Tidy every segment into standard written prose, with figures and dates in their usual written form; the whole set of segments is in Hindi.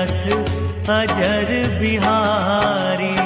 दशरथ अजर बिहारी।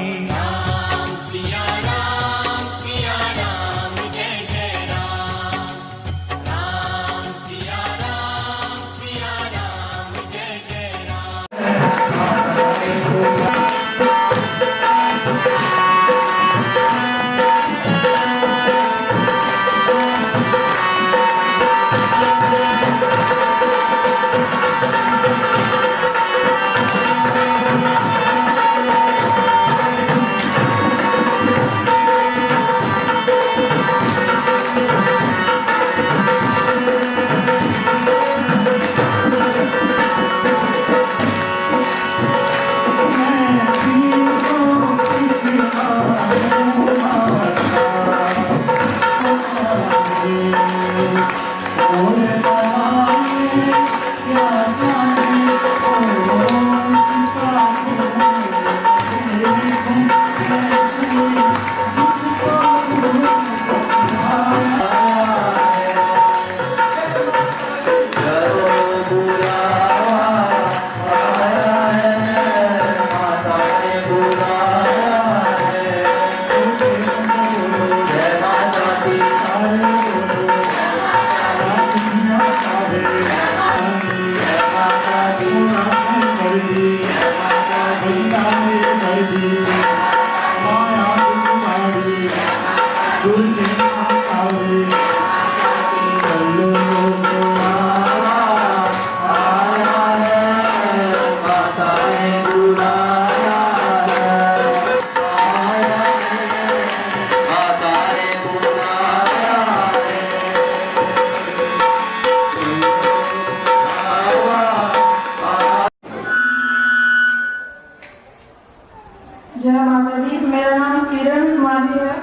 जय माता दी। मेरा नाम किरण कुमारी है।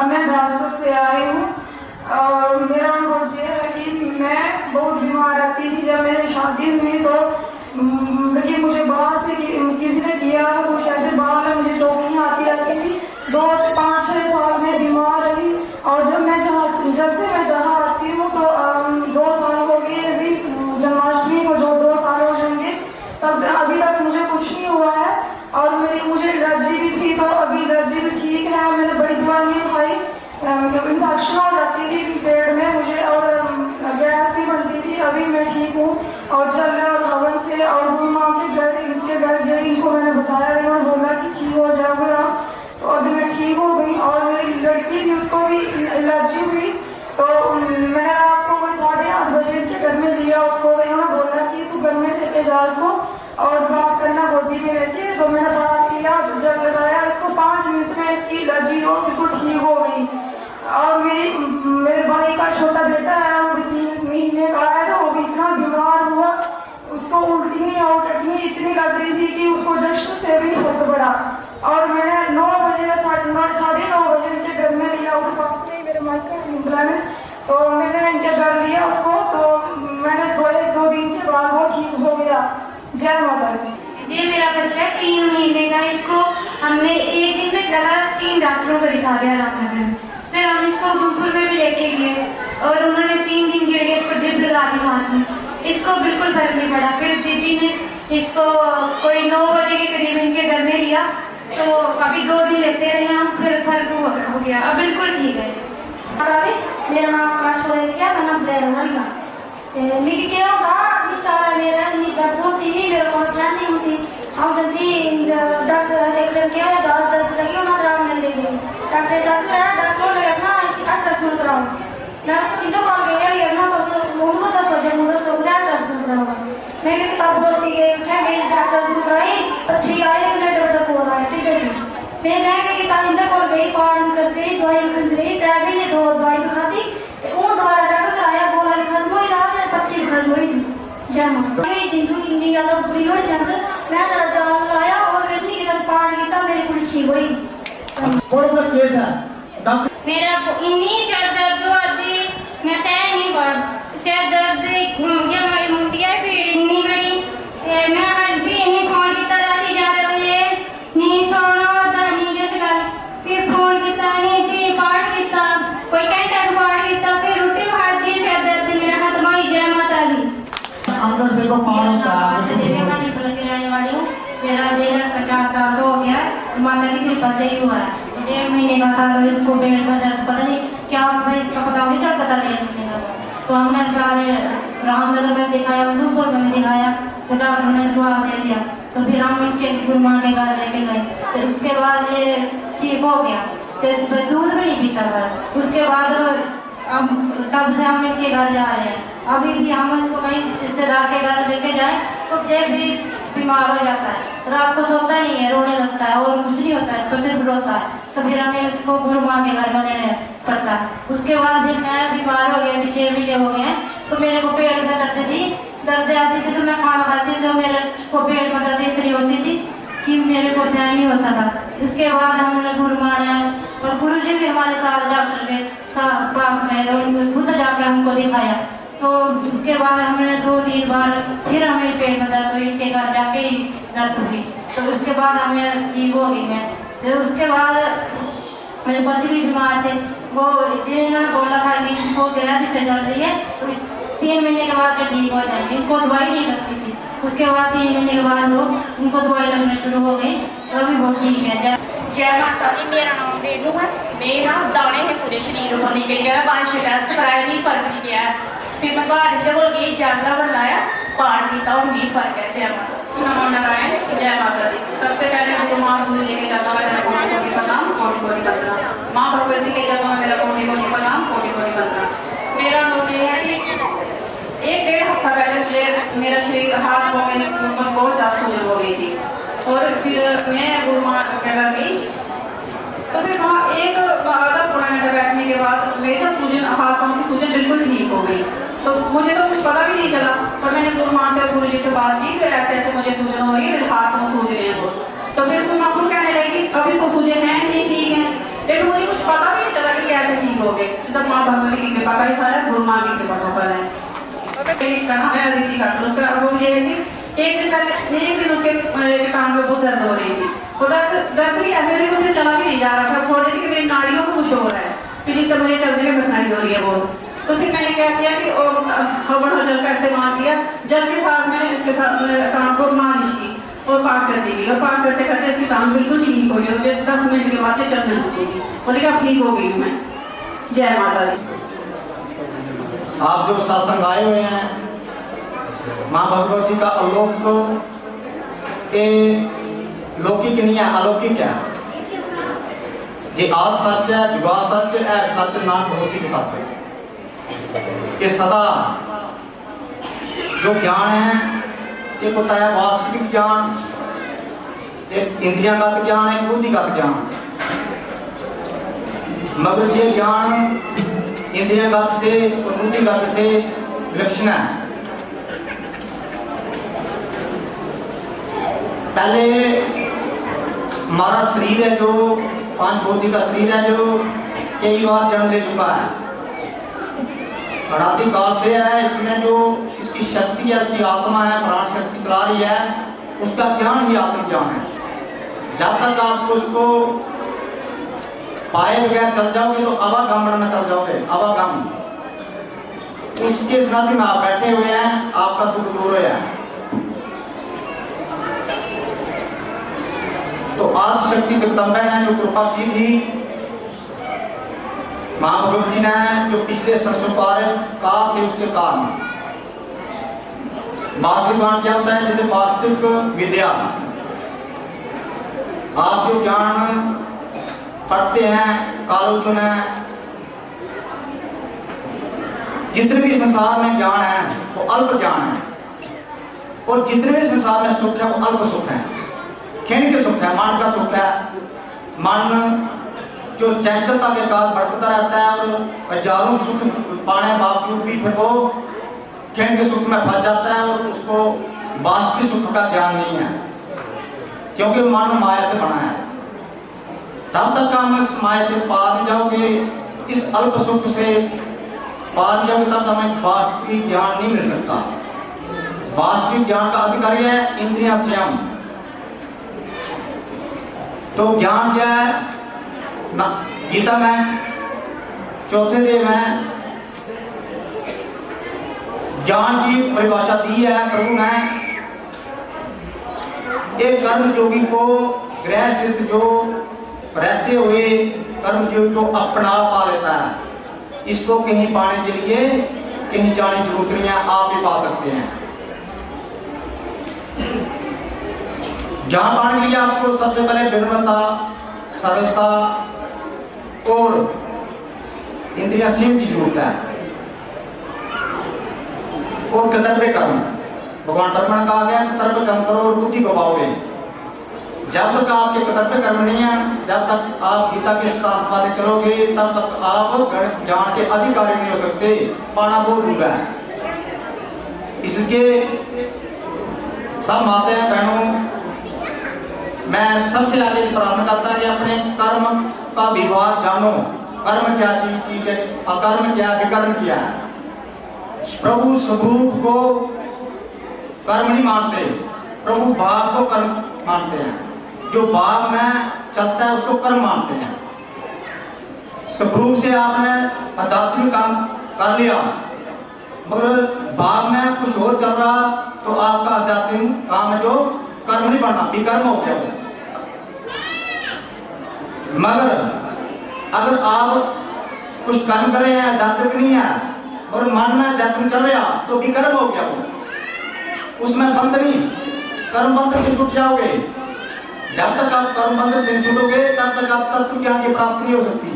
मैं बिलासपुर से आई हूँ और मेरा अनुभव ये है कि मैं बहुत बीमार रहती थी। जब मेरी शादी हुई तो लेकिन मुझे बाहर से किसी ने किया कुछ ऐसे बाहर में मुझे चौकियाँ आती रहती थी। 2-5-6 साल में बीमार रही और जब से मैं जहाँ आती हूँ तो 2 साल हो गए। अभी जन्माष्टमी को जो 2 साल हो जाएंगे तब अभी तक मुझे कुछ नहीं हुआ है। और मुझे एलर्जी भी थी तो अभी एलर्जी भी ठीक है। मैंने बड़ी दवाइयाँ खाई, इन्फेक्शन हो जाती थी पेट में मुझे और गैस भी बनती थी। अभी मैं ठीक हूँ और जल और हवन से और माँ इनके घर गई, इनको मैंने बताया, इन्होंने बोला कि ठीक हो जाएगा। तो अभी मैं ठीक हो गई। और मेरी लड़की थी उसको भी एलर्जी हुई तो मैंने आपको वो 8:30 बजे के घर में लिया उसको। इन्होंने बोला कि तू घर में लेके जा उसको और बात करना गोदी में लेके। तो मैंने बात किया, जब लगाया इसको 5 मिनट में इसकी एलर्जी हो बिल्कुल ठीक हो गई। और मेरे भाई का छोटा बेटा है, वो भी 3 महीने का है तो वो भी इतना बीमार हुआ, उसको उल्टी और टटनी इतनी लग रही थी कि उसको जश्न से भी बहुत बड़ा। और मैंने 9 बजे 9:30 बजे उनके घर में लिया, उसके पास नहीं मेरे मायका मुंबला में। तो मैंने इनके घर लिया उसको तो मैंने 2 दिन के बाद वो ठीक हो गया। जय माता दी। ये मेरा बच्चा 3 महीने का। इसको हमने एक दिन में लगा 3 डॉक्टरों को दिखा दिया रामनगर। फिर हम इसको गुमपुर में भी लेके गए और उन्होंने 3 दिन के लिए इसको ड्रिप लगा दी हाथ में। इसको बिल्कुल फर्क नहीं पड़ा। फिर दीदी ने इसको कोई 9 बजे के करीब इनके घर में लिया तो अभी 2 दिन लेते रहे हम, फिर फर्क हो गया, अब बिल्कुल ठीक है। मेरा नाम आकाश है, क्या मैं नाम ब्लैरमरिया मेरी क्या होगा बेचारा मेरा इतनी दर्द होती है, मेरे को सहन नहीं होती। हम जल्दी डॉक्टर एक दिन क्या ज़्यादा दर्द लगी और राम लग रही है डॉक्टर जाकर रहा डॉक्टर लगे अपना ऐसी अल्ट्रासाउंड कराऊँ मैं तो इधर कॉल गई ना तो मुझे 10 बजे मुझे अल्ट्रासाउंड कराऊंगा। मैं क्या किताब बोलती गई उठा गई अल्ट्रासाउंड कराई और ठीक आए लेकिन डॉक्टर को रहा है ठीक है जी। मैं क्या किताब इधर कॉल गई पार कर गई दवाई खरीद रही टैबलेट ने 2 दवाई खाती वो दोबारा जाकर कराया बोला खत्म हुई रहा पत्ती खत्म हुई थी। जमा जिंदू इंडिया का बुरी लोड़ जंद मैं सारा जान लाया और किसने किधर पार किया मेरी पूरी ठीक हुई। कौन केस है मेरा इतनी सिर दर्द होती मैं सह नहीं पा सिर दर्द या मेरी मुंडिया पीड़ इतनी बड़ी मैं आज भी नहीं फोन किया राती 11 बजे नहीं सोना होता नहीं किस गल फिर फोन किया नहीं फिर पाठ किया कोई घंटा पाठ किया फिर रोटी खाती सिर दर्द मेरा खत्म हुई। जय माता दी। अंदर से को पार होता है मेरा 1.50 साल का हो गया है, माता की कृपा से ही हुआ है। 1.5 महीने का था, तो इसको पेट में दर्द पता नहीं क्या होता है, इसका पता नहीं चलता था 1.5 महीने का। तो हमने सारे रामनगर में दिखाया, उधमपुर में दिखाया, तो डॉक्टर ने जवाब दे दिया। तो फिर हम इनके गुरु माँ के घर लेके गए, तो उसके बाद ये ठीक हो गया, तो दूध भी नहीं पीता था। उसके बाद अब तब से हम इनके घर जा रहे हैं। अभी भी हम उसको कहीं रिश्तेदार के घर लेके जाए तो जब भी बीमार हो जाता है, रात को सोता नहीं है, रोने लगता है और कुछ नहीं होता है, इसको सिर्फ रोता है। तो फिर हमें उसको गुरु माँ के घर में लेना पड़ता है। उसके बाद जब मैं बीमार हो गया, 6 महीने हो गए, तो मेरे को पेट में दर्द थी, दर्द ऐसी थी, तो मैं खाना खाती तो मेरे को पेट में दर्द इतनी होती थी कि मेरे को सहन नहीं होता था। इसके बाद हमने गुरु माना और गुरु जी भी हमारे साथ डॉक्टर के साथ पास गए और खुद जाकर हमको दिखाया। तो उसके बाद हमने 2-3 बार फिर हमें पेट में दर्द हुई, इनके घर जाके ही दर्द हुई। तो उसके बाद हमें ठीक हो गई मैं। फिर उसके बाद मेरे पति भी बीमार थे, वो इन्होंने बोला था कि इनको ग्रह से चल रही है, तो 3 महीने के बाद ठीक हो जाएगी। इनको दवाई नहीं लगती थी। उसके बाद 3 महीने के बाद वो उनको दवाई लगनी शुरू हो गई, तो अभी वो ठीक है। जय माता दी, मेरा नाम रेनू है। मेरे ना दाने हैं पूरे शरीर को निकल गया, 5 टेस्ट कराया, नहीं फर्क नहीं गया। फिर मैं घर जब गई जागरा बनाया, पाठ किया और नहीं फर्क है। जय माता नमो नारायण, जय माता दी। सबसे पहले गुरु माँ गुरु जी के चरणों में मेरा कोटि कोटि प्रणाम, कोटि कोटि वंदना। माँ भगवती के चरणों में मेरा कोटि कोटि प्रणाम, कोटि कोटि वंदना। मेरा अनुभव ये है कि 1-1.5 हफ्ता पहले मुझे मेरा शरीर हाथ पाँव में बहुत ज़्यादा सूजन हो गई थी। और फिर मैं गुरु माँ के घर गई, तो फिर वहाँ एक आधा पौना घंटा बैठने के बाद मेरी तो सूजन, हाथ पाँव की सूजन बिल्कुल ठीक हो गई। तो मुझे तो कुछ पता भी नहीं चला। और मैंने गुरु माँ से, गुरु जी से बात की कि ऐसे ऐसे मुझे सूजन हो रही है, मेरे हाथ में सूज रहे हैं वो। तो फिर गुरु माँ को कहने लगी अभी तो सूजन है नहीं, ठीक है, लेकिन मुझे कुछ पता भी नहीं चला कि कैसे ठीक हो गए। सब माँ भगवती की कृपा का ही फल है, गुरु माँ की कृपा का फल है। रीति का उसका अनुभव ये है कि एक दिन पहले, एक दिन उसके कान में बहुत दर्द हो रही थी। वो दर्द ही ऐसे नहीं, उसे चला भी नहीं जा रहा था। बोल रही थी कि मेरी नाड़ियों को कुछ हो रहा है, तो जिससे मुझे चलने में कठिनाई हो रही है बहुत। तो फिर मैंने क्या किया कि हर्बल जल का इस्तेमाल किया। जल के साथ मैंने इसके साथ कान को मालिश की और पाठ करती गई, और पाठ करते करते इसकी कान बिल्कुल ठीक हो गई। और 10 मिनट के बाद से चलने लगती थी, बोली अब ठीक हो गई हूँ मैं। जय माता दी। आप जो सत्संग आए हुए हैं, माँ भगवती का अलोक के लौकिक नहीं है, अलौकिक है। ये आज सच है, जुगा सच है, सच नाम भगवती सच है। ये सदा जो ज्ञान है, एक होता है वास्तविक ज्ञान, एक इंद्रियागत ज्ञान है, बुद्धिगत ज्ञान। मगर ये ज्ञान इंद्रियागत से और बुद्धिगत से विलक्षण है। पहले हमारा शरीर है जो 5 भौतिक का शरीर है, जो कई बार जन्म ले चुका है, अनादि काल से है। इसमें जो इसकी शक्ति है, उसकी आत्मा है, प्राण शक्ति चला रही है, उसका ज्ञान ही आत्मज्ञान है। जब तक आप उसको पाए बगैर चल जाओगे तो अवागम में चल जाओगे, अवागम। उसके साथ में आप बैठे हुए हैं, आपका दुख दूर है। तो आज शक्ति जगदम्बा ने जो कृपा की थी माँ भगवती ने, जो पिछले संसार का थे उसके कारण वास्तविक ज्ञान क्या होता है, जैसे वास्तविक विद्या। आप जो ज्ञान पढ़ते हैं, कॉलेज में जितने भी संसार में ज्ञान है वो अल्प ज्ञान है, और जितने भी संसार में सुख है वो अल्प सुख है, क्षण के सुख है, मन का सुख है। मन जो चंचलता के कारण भटकता रहता है और हजारों सुख पाने बावजूद भी फिर वो क्षण के सुख में फंस जाता है, और उसको वास्तविक सुख का ज्ञान नहीं है, क्योंकि मानो माया से बना है। तब तक हम इस माया से पार जाओगे, इस अल्प सुख से पार जाओगे, तब हमें वास्तविक ज्ञान नहीं मिल सकता। वास्तविक ज्ञान का अधिकारी है इंद्रियां स्वयं। तो ज्ञान क्या है? गीता में 4थे अध्याय में ज्ञान की परिभाषा दी है प्रभु ने। एक कर्म योगी को ग्रह स्थित जो रहते हुए कर्म योगी को अपना पा लेता है। इसको कहीं पाने के लिए कहीं जाने की जरूरत नहीं है, आप ही पा सकते हैं। ज्ञान पाने के लिए आपको सबसे पहले विनम्रता, सरलता और इंद्रिय संयम की जरूरत है, और कर्तव्य कर्म। भगवान दर्पण कहा गया कर्तव्य कर्म करो और बुद्धि को पाओगे। जब तक आपके कर्तव्य कर्म नहीं है, जब तक आप गीता के सिद्धांत पाने चलोगे, तब तक आप ज्ञान के अधिकारी नहीं हो सकते, पाना बहुत दूर है। इसलिए सब माताएं बहनों, मैं सबसे आगे प्रार्थना करता कि अपने कर्म का विभाग जानो। कर्म क्या चीज है, अकर्म क्या, विकर्म क्या है। प्रभु स्वरूप को कर्म नहीं मानते, प्रभु भाव को कर्म मानते हैं। जो भाव में चलता है उसको कर्म मानते हैं। स्वरूप से आपने आध्यात्मिक काम कर लिया, मगर भाव में कुछ और चल रहा तो आपका आध्यात्मिक काम है जो कर्म नहीं बनना, विकर्म हो गया। मगर अगर आप कुछ कर्म कर रहे हैं, आध्यात्मिक नहीं है, और मन में आध्यात्मिक चल रहा तो विकर्म हो गया वो, उसमें बंध नहीं, कर्म बंधन से छूट जाओगे। जब तक आप कर्म बंधन से छूटोगे तब तक आप तत्व ज्ञान की प्राप्ति नहीं हो सकती।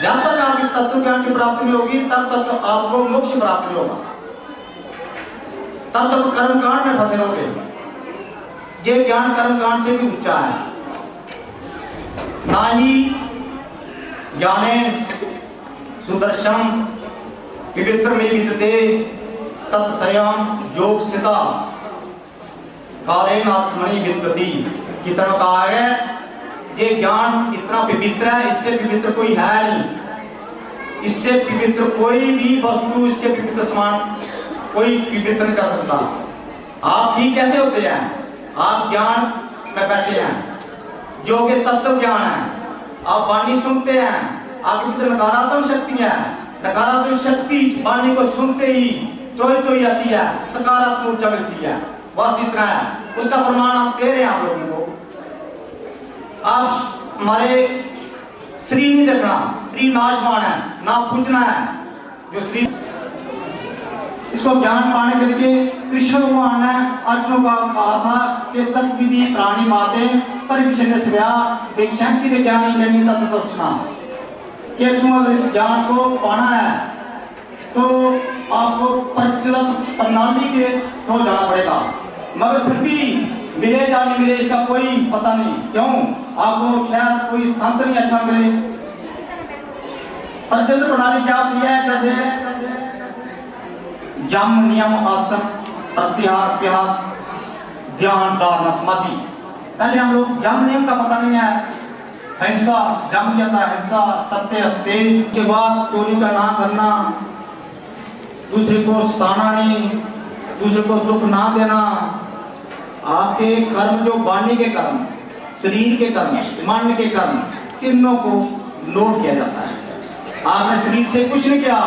जब तक आपकी तत्व ज्ञान की प्राप्ति नहीं होगी तब तक आपको मोक्ष प्राप्त नहीं होगा, तब तक कर्म कांड में फंसे रहोगे। ये ज्ञान कर्म कांड से भी ऊंचा है। ना ही जाने सुदर्शन पवित्र में विद्यते तत्सयम योग सिता कालेन आत्मनि विद्यति। कितना कहा है ये ज्ञान इतना पवित्र है, इससे पवित्र कोई है नहीं। इससे पवित्र कोई भी वस्तु, इसके पवित्र समान कोई पवित्र नहीं कर सकता। आप ठीक कैसे होते हैं? आप ज्ञान में बैठे हैं जो कि तत्व ज्ञान है। आप वाणी सुनते हैं, आपके भीतर नकारात्मक शक्ति है। नकारात्मक शक्ति इस वाणी को सुनते ही त्रोई आती है, सकारात्मक ऊर्जा मिलती है। बस इतना है, उसका प्रमाण हम दे रहे हैं आप लोगों को। आप हमारे शरीर नहीं देखना, शरीर नाशवान है, ना पूजना है। जो शरीर, इसको ज्ञान पाने के लिए कृष्ण भगवान ने अर्जुन का कहा था कि तत्विधि प्राणी माते परिविषय स्व्या शक्ति ज्ञानी लेनी तत्वना, कि तुम अगर इस ज्ञान को पाना है तो आपको परिचित प्रणाली के थ्रू जाना पड़ेगा। मगर फिर भी मिले या नहीं मिले इसका कोई पता नहीं। क्यों? आपको शायद कोई संत नहीं अच्छा मिले। परिचित प्रणाली क्या होती है? जैसे जम नियम आसन प्रत्याहार प्यार ध्यान धारणा समाधि। पहले हम लोग जम नियम का पता नहीं है, हिंसा जम जाता है, हिंसा सत्य अस्ते के बाद चोरी का ना करना, दूसरे को सताना नहीं, दूसरे को दुख ना देना। आपके कर्म जो वाणी के कर्म, शरीर के कर्म, मन के कर्म, तीनों को नोट किया जाता है। आपने शरीर से कुछ नहीं किया,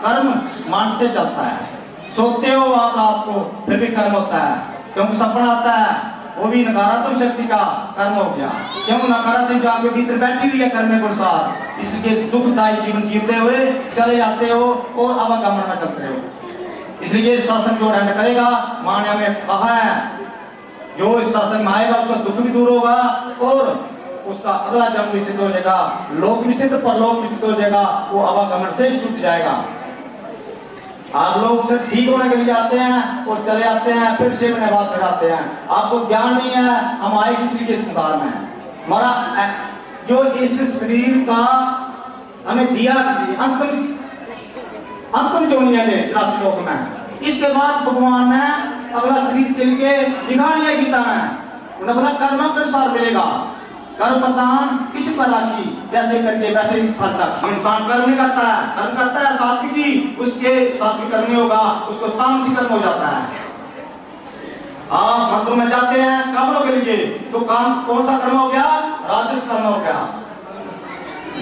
कर्म मन से चलता है। सोते हो आप रात को फिर भी कर्म होता है, क्योंकि सपना आता है, वो भी नकारात्मक शक्ति का कर्म हो गया। क्यों? नकारात्मक जो आपके भीतर बैठी हुई है कर्म के अनुसार, इसलिए दुखदायी जीवन जीते हुए चले जाते हो और आवागमन में चलते हो। इसलिए शासन जो दंड करेगा, मां ने हमें कहा है, जो इस शासन में आएगा उसका दुख भी दूर होगा और उसका अगला जन्म भी सिद्ध हो जाएगा, लोक भी सिद्ध, परलोक भी सिद्ध हो जाएगा, वो आवागमन से छूट जाएगा। आप लोग से ठीक होने के लिए आते हैं और चले जाते हैं, फिर से अपने बात लगाते हैं। आपको ज्ञान नहीं है, हम आए किसी के संसार में। हमारा जो इस शरीर का हमें दिया अंतिम जोनिया के 84 लोक में, इसके बाद भगवान ने अगला शरीर के लिए दिखा लिया गीता में। उन्हें बोला कर्मों के अनुसार मिलेगा, कर्म प्रदान किसी पर राखी, जैसे करके वैसे ही फल राखी। इंसान कर्म नहीं करता है, कर्म करता है सात्विकी, उसके सात्विक कर्म नहीं होगा, उसको तामसी कर्म हो जाता है। आप मंत्रों में जाते हैं कामों के लिए, तो काम कौन सा कर्म हो गया? राजस कर्म हो गया।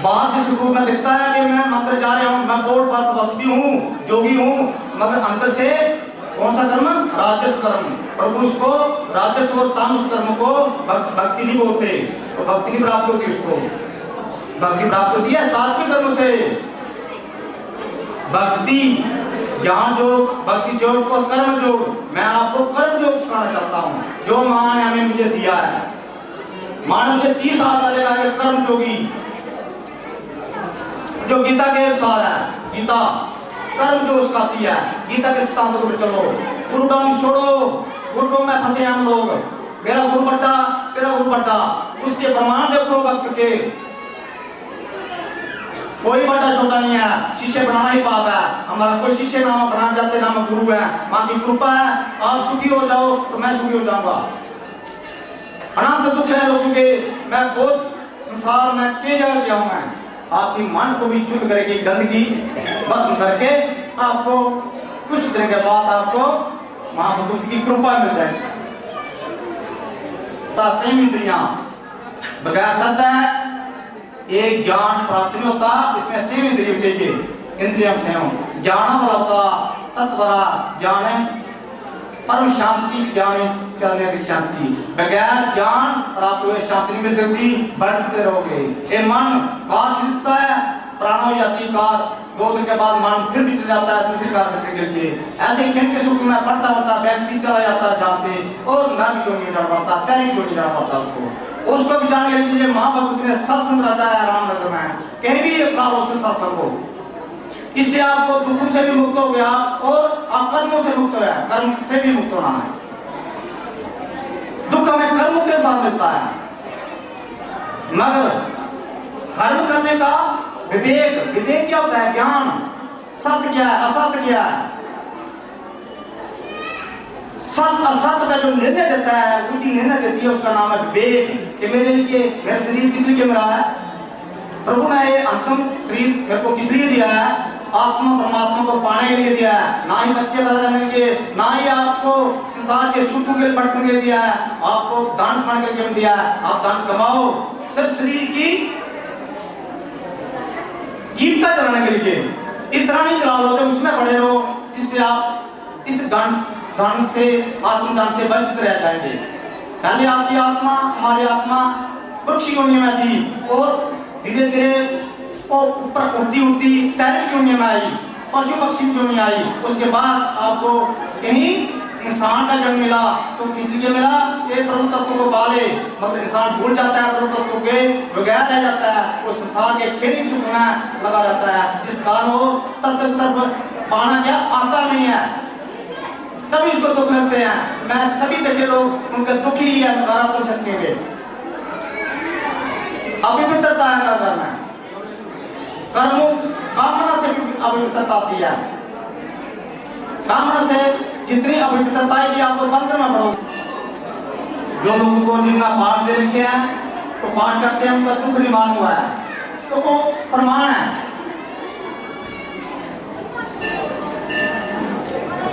बाहर से रूप में दिखता है कि मैं मंत्र जा रहा हूँ, मैं बोर्ड पर तपस्वी हूँ, जोगी हूँ, मगर अंदर से कौन सा कर्म? राजस कर्म। प्रभु उसको राजस और तामस कर्म को भक्ति नहीं बोलते, तो भक्ति नहीं प्राप्त होती उसको। भक्ति प्राप्त होती है सात्विक कर्म से। भक्ति ज्ञान योग, भक्ति योग और कर्म योग। मैं आपको कर्म योग सिखाना चाहता हूँ, जो मां ने हमें मुझे दिया है। मां ने मुझे 30 साल पहले कहा कि कर्म योगी, जो गीता के अनुसार है। गीता कर्म जो सिखाती है, गीता के सिद्धांतों पर चलो, गुरुडम छोड़ो। गुरुडम में फंसे हम लोग, मेरा गुरु बड्डा, तेरा गुरु बड्डा। उसके प्रमाण देखो भक्त के, कोई बड़ा छोटा नहीं है। शिष्य बनाना ही पाप है। हमारा कोई शिष्य नाम बनाना चाहते, नाम गुरु है। मां की कृपा है, आप सुखी हो जाओ तो मैं सुखी हो जाऊंगा। अनंत दुख है लोगों के, मैं बहुत संसार में के जगह गया हूं। मैं आपकी मन को भी शुद्ध करेगी, गंदगी भस्म करके आपको कुछ दिन के बाद आपको महाभगवत की कृपा मिल जाएगी। संयम इंद्रियां बगैर सत्य है, एक ज्ञान प्राप्त नहीं होता। इसमें संयम इंद्रिय चाहिए। इंद्रियम संयम, ज्ञान वाला होता तत्वरा ज्ञान, परम शांति ज्ञान चलने की शांति। बगैर ज्ञान प्राप्त हुए शांति नहीं मिल सकती, बढ़ते रहोगे। ये मन कार खरीदता है, प्राण हो जाती कार, 2 दिन के बाद मन फिर भी चल जाता है दूसरी कार करने के लिए। ऐसे खेल के सुख में पढ़ता पढ़ता व्यक्ति चला जाता है जहाँ से, और नर जो नहीं जान पाता, तैरी जो नहीं जान पाता उसको भी जानने के लिए माँ भगवती ने सत्संग रचाया है रामनगर में। कहीं भी एक बार उससे सत्संग हो, इससे आपको दुखों से भी मुक्त हो गया और आप कर्मों से मुक्त हो गया। कर्म से भी मुक्त होना है। दुख हमें कर्मों के साथ मिलता है, मगर कर्म करने का विवेक, विवेक क्या होता है? ज्ञान, सत्य क्या है, असत्य क्या है। सत्य असत्य का जो निर्णय देता है, उनकी निर्णय देती है, उसका नाम है विवेक। कि मेरे लिए, मेरा शरीर किस लिए मिला है? प्रभु ने ये अंतिम शरीर मेरे को किस लिए दिया है? आत्मा परमात्मा को पाने के लिए दिया है, ना ही बच्चे पैदा करने के लिए, ना ही आपको संसार के सुखों के बढ़ने के लिए दिया है, आपको दान पाने के लिए दिया है। आप दान कमाओ सिर्फ शरीर की जीविका चलाने के लिए। इतना नहीं चला लो तो उसमें पड़े रहो, जिससे आप इस दान से, आत्मदान से वंचित रह जाएंगे। पहले आपकी आत्मा, हमारी आत्मा पक्षी योनि में थी और धीरे धीरे वो ऊपर उड़ती तैरती योनि में आई, पशु पक्षी योनि आई। उसके बाद आपको यही इंसान का जन्म मिला। तो किस लिए मिला? ये प्रभु तत्व को पाले। मगर इंसान भूल जाता है प्रभु तत्व के, बगैर रह जाता है, वो संसार के खेल सुख में लगा रहता है। इस कारण वो तत्व पाना क्या आता नहीं है, तभी उसको दुख लगते हैं। मैं सभी देखे लोग उनके दुखी ही है, नकारात्मक शक्ति के अभिमित्रता है घर में। कर्म कामना से भी अभिमित्रता आती है। कामना से जितनी अभिमित्रता है कि आपको मंत्र में पढ़ो। जो लोगों को जिनका पाठ दे रखे हैं तो पाठ करते हैं, उनका दुख निवारण हुआ है, तो वो प्रमाण है।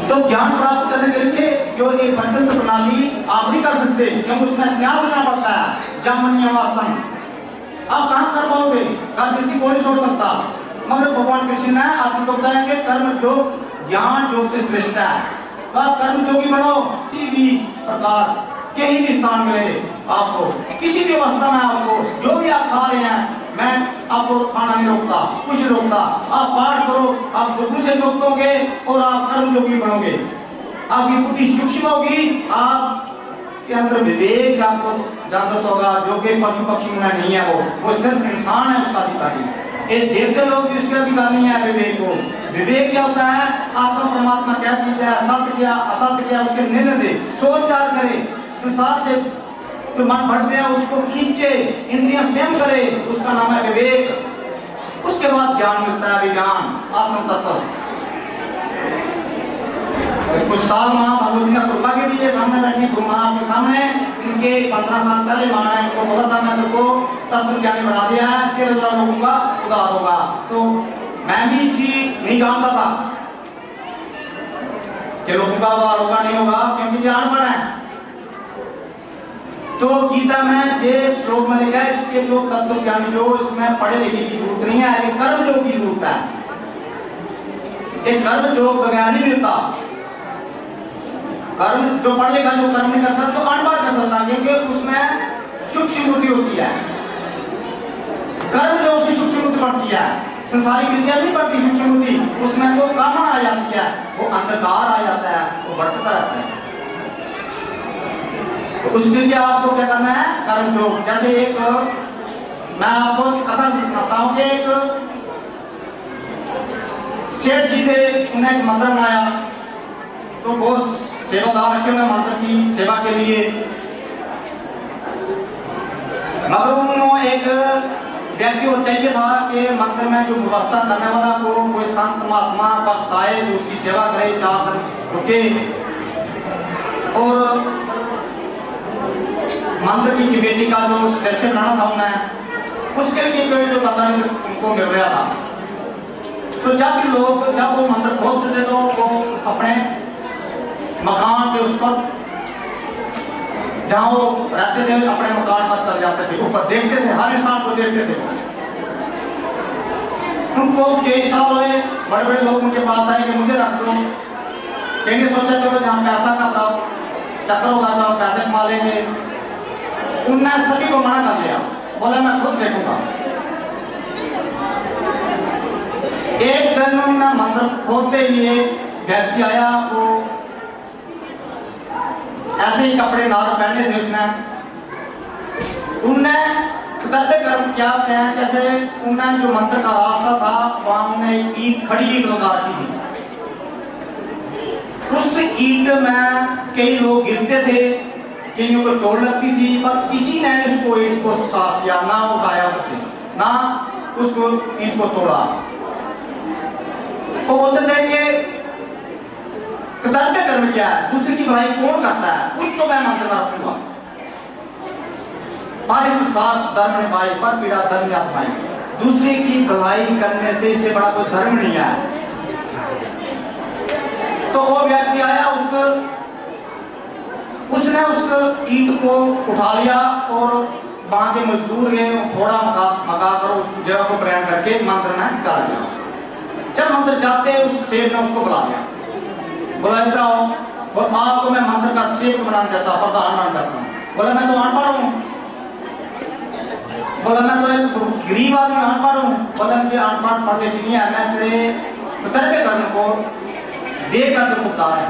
तो ज्ञान प्राप्त करने के लिए जो एक पंचतंत्र प्रणाली आप नहीं कर सकते, क्योंकि उसमें संन्यास लेना पड़ता है। जामनियमासन आप कहाँ कर पाओगे? कर्म कोई नहीं छोड़ सकता। मगर भगवान कृष्ण ने आपको बताया कि कर्म योग ज्ञान योग से श्रेष्ठ है। तो आप कर्म योगी बनो, किसी भी प्रकार कहीं भी स्थान मिले आपको, किसी भी अवस्था में आपको, जो भी आप खा रहे हैं, मैं आपको खाना नहीं रोकता, कुछ नहीं रोकता। आप पाठ करो, आप दुखों से मुक्त होंगे और आप कर्म योगी बनोगे। आपकी बुद्धि सूक्ष्म होगी, आप के अंदर विवेक आपको जागृत होगा, जो कि पशु पक्षी में नहीं है। वो सिर्फ इंसान है उसका अधिकारी। ये देवते लोग भी उसके अधिकार नहीं है विवेक को। विवेक क्या होता है? आत्मा परमात्मा क्या चीज है, सत्य क्या असत्य क्या, उसके निर्णय दे, सोच विचार करे, संसार से जो मन बढ़ते हैं उसको खींचे, इंद्रियां स्वयं करे, उसका नाम है विवेक। उसके बाद ज्ञान मिलता है, विज्ञान, आत्म तत्व। कुछ साल माँ भगवती का कृपा के लिए सामने बैठी गुरु माँ के सामने, इनके 15 साल पहले माँ ने इनको बोला था मैं तुमको तत्व ज्ञानी बना दिया है, तेरे द्वारा लोगों का उद्धार होगा। तो मैं भी इसी नहीं जानता था कि लोगों का उद्धार होगा नहीं होगा, क्योंकि ज्ञान पड़ा है। तो गीता में जे श्लोक में लिखा है, इसके जो तत्व ज्ञानी जो इसमें पढ़े लिखे की जरूरत नहीं है, एक कर्म योग की जरूरत है। एक कर्म योग बगैर नहीं मिलता। कर्म जो पढ़ लिखा जो कर्म नहीं कर सकता, जो अनपढ़ कर सकता, क्योंकि उसमें सूक्ष्म बुद्धि होती है। कर्म जो उसे सूक्ष्म बुद्धि पड़ती है, संसारिक विद्या नहीं पड़ती सूक्ष्म बुद्धि, उसमें तो कामना आ जाती है, वो अंधकार आ जाता है, वो भटकता रहता है। तो उसके लिए आपको क्या करना है? कर्म योग। जैसे एक मैं आपको कथा भी सुनाता हूँ कि एक सेठ जी थे, उन्हें एक मंत्र बनाया, तो बहुत सेवादार रखे उन्हें मंत्र की सेवा के लिए, मगर उन्होंने एक व्यक्ति को चाहिए था कि मंदिर में जो व्यवस्था करने वाला को कोई संत महात्मा भक्त आए तो उसकी सेवा करे, 4 दिन रुके और मंदिर की कमेटी का जो सदस्य बनाना था उन्हें, उसके लिए जो पता नहीं उनको मिल रहा था। तो जब भी लोग जब वो मंदिर खोलते थे तो वो अपने मकान के उस पर जहाँ वो रहते थे अपने मकान पर चल जाते थे, ऊपर देखते थे, हर इंसान को देखते थे। उनको कई साल हुए, बड़े बड़े लोग उनके पास आए कि मुझे रख दो। कहीं सोचा चलो जहाँ पैसा का चक्कर होगा तो हम पैसे कमा लेंगे। उनने सभी को मना कर दिया, बोला मैं खुद देखूंगा। एक दिन उन्होंने मंदिर खोलते ही व्यक्ति आया, वो ऐसे ही कपड़े नार पहने थे उसने। उनने करते कर्म क्या किया, जैसे उन्हें जो मंदिर का रास्ता था वहां उन्हें ईंट खड़ी ईंट लगा रखी थी। उस ईंट में कई लोग गिरते थे, कईयों को चोट लगती थी, पर किसी ने उसको ईंट को साफ किया, ना उठाया उससे, ना उसको ईंट को तोड़ा। वो बोलते थे कि कर्तव्य कर्म क्या है, दूसरे की भलाई कौन करता है, उसको मैं मंत्र में रखूंगा। पर सास धर्म निभाई, पर पीड़ा धर्म आत्माई। दूसरे की भलाई करने से इससे बड़ा कोई धर्म नहीं है। तो वो व्यक्ति आया, उसने उस ईंट को उठा लिया और वहां के मजदूर ने थोड़ा मका कर उस जगह को प्रयाण करके मंत्र में चला गया। जब मंत्र जाते उस सेठ ने उसको बुला लिया, बोला इधर आओ, और आपको मैं मंत्र का सेवक बनाना चाहता हूँ, प्रधान बनाना चाहता हूँ। बोला मैं तो अनपढ़ हूँ। बोला मैं तो एक गरीब आदमी अनपढ़ हूँ। बोला मुझे अनपढ़ पढ़ लिखी नहीं है, मैं तेरे कर्तव्य कर्म को देख कर उतार है।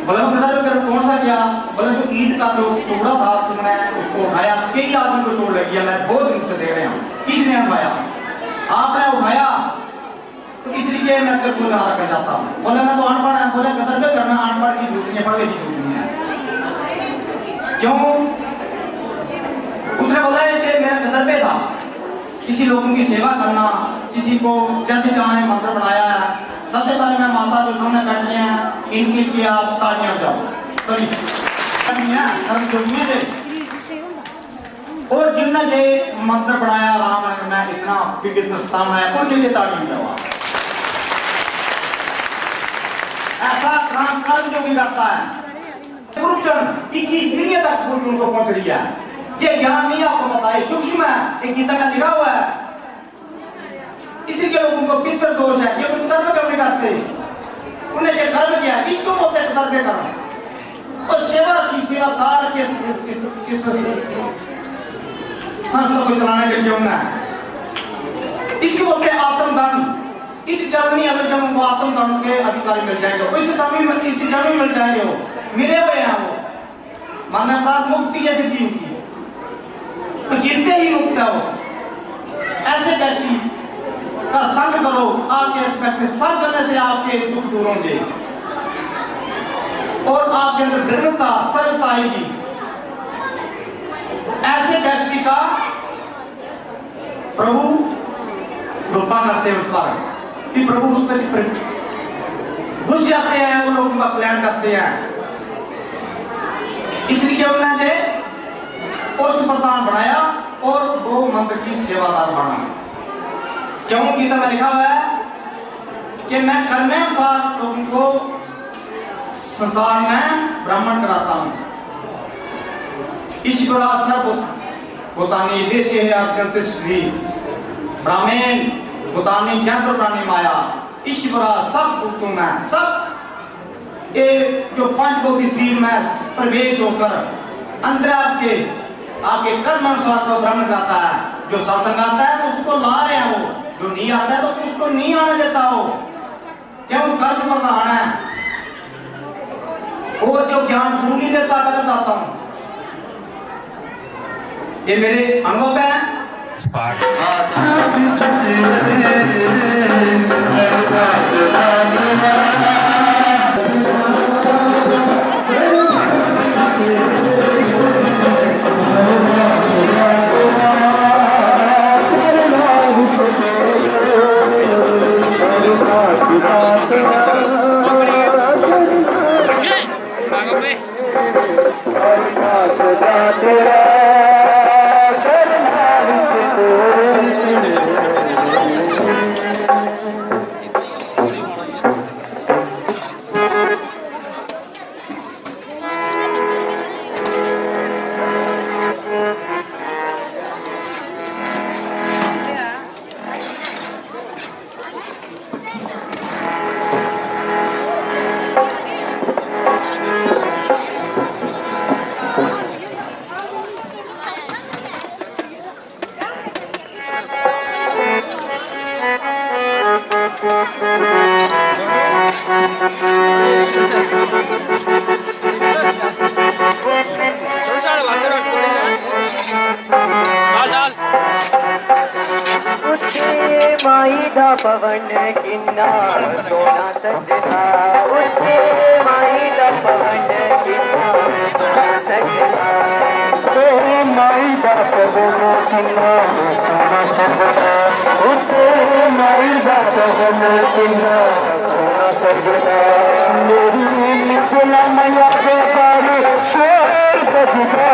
बोला कर्तव्य कर्म कौन सा किया? बोला जो ईंट का जो टुकड़ा था तुमने उसको उठाया, कई आदमी को चोट लगी है, मैं 2 दिन से देख रहा हूँ, किसने उठाया? आपने उठाया, तो इसलिए मैं तेरे को उधार कर जाता हूँ। बोले मैं तो अनपढ़ है। बोले कर्तव्य करना अनपढ़ की जरूरत नहीं है, पढ़ने की जरूरत नहीं है। क्यों? उसने बोला कि मेरा कर्तव्य था किसी लोगों की सेवा करना, किसी को जैसे जहाँ मंत्र बनाया है। सबसे पहले मैं माता जो सामने बैठी हैं इनके लिए आप तालियां जाओ। और जिनने जो मंत्र बनाया राम में इतना विविध स्थान है, उनके लिए तालियां जाओ। ऐसा काम कर्म जो भी करता है पूर्वजन 21 पीढ़ी तक उनको पहुंच रही है। ये ज्ञान नहीं आपको पता है, सूक्ष्म है, एक गीता में लिखा हुआ है। इसी के लोगों को पितृ दोष है, ये कर्म क्यों नहीं करते? उन्हें जो कर्म किया इसको बोलते हैं कर्तव्य कर्म। और सेवा की सेवादार के संस्था को चलाने के लिए उन्हें इसको बोलते हैं आत्मदान। इस जन्म में अगर जब उनको आत्मदान के अधिकारी मिल जाएंगे, इस जन्म में मिल जाएंगे, वो मिले हुए हैं, वो मानव प्राप्त मुक्ति जैसे की उनकी तो जितने ही मुक्त है वो। ऐसे व्यक्ति का संग करो, आपके संग करने से आपके दुख दूर होंगे और आपके अंदर दृढ़ता सरलता आएगी। ऐसे व्यक्ति का प्रभु कृपा करते हैं उस पर कि प्रभु उस पर घुस जाते हैं, वो लोगों का कल्याण करते हैं। इसलिए उन्होंने उस प्रधान बनाया और वो मंत्र की सेवादार बना। क्यों? गीता में लिखा हुआ है कि मैं कर्मानुसार लोगों को संसार में ब्राह्मण कराता हूं। ईश्वरा सर्वभूतानि देशे अर्जुन तिष्ठति ब्राह्मण भूतानि जंत्र प्राणी माया। ईश्वरा सब भूतों में, सब ये जो पंच भौतिक शरीर में प्रवेश होकर अंदर आपके कर्म अनुसार को ग्रहण कराता है। जो सत्संग आता है तो उसको ला रहे हैं, वो जो नहीं आता है तो उसको नहीं आने देता। हो क्यों? कर्म प्रधान है वो, जो ज्ञान छू नहीं देता। मैं बताता हूं, ये मेरे अनुभव है। माई दा पवन किन्ना सोना सजना, उसके माई दा पवन किन्ना सोना सजना, तेरे माई दा पवन किन्ना सोना सजना, उसके माई दा पवन किन्ना सोना सजना, मेरी निकला मैया के सारे शेर बजना।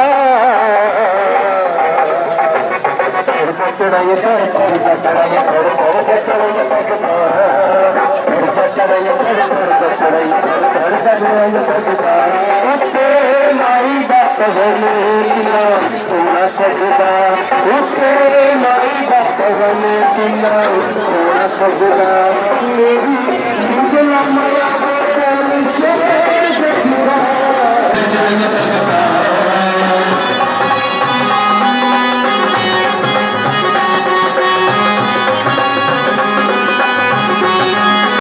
चढ़ाइए माई बात बने किला सोना सजदा, उसके माई बात बने किला सोना सजदा, मेरी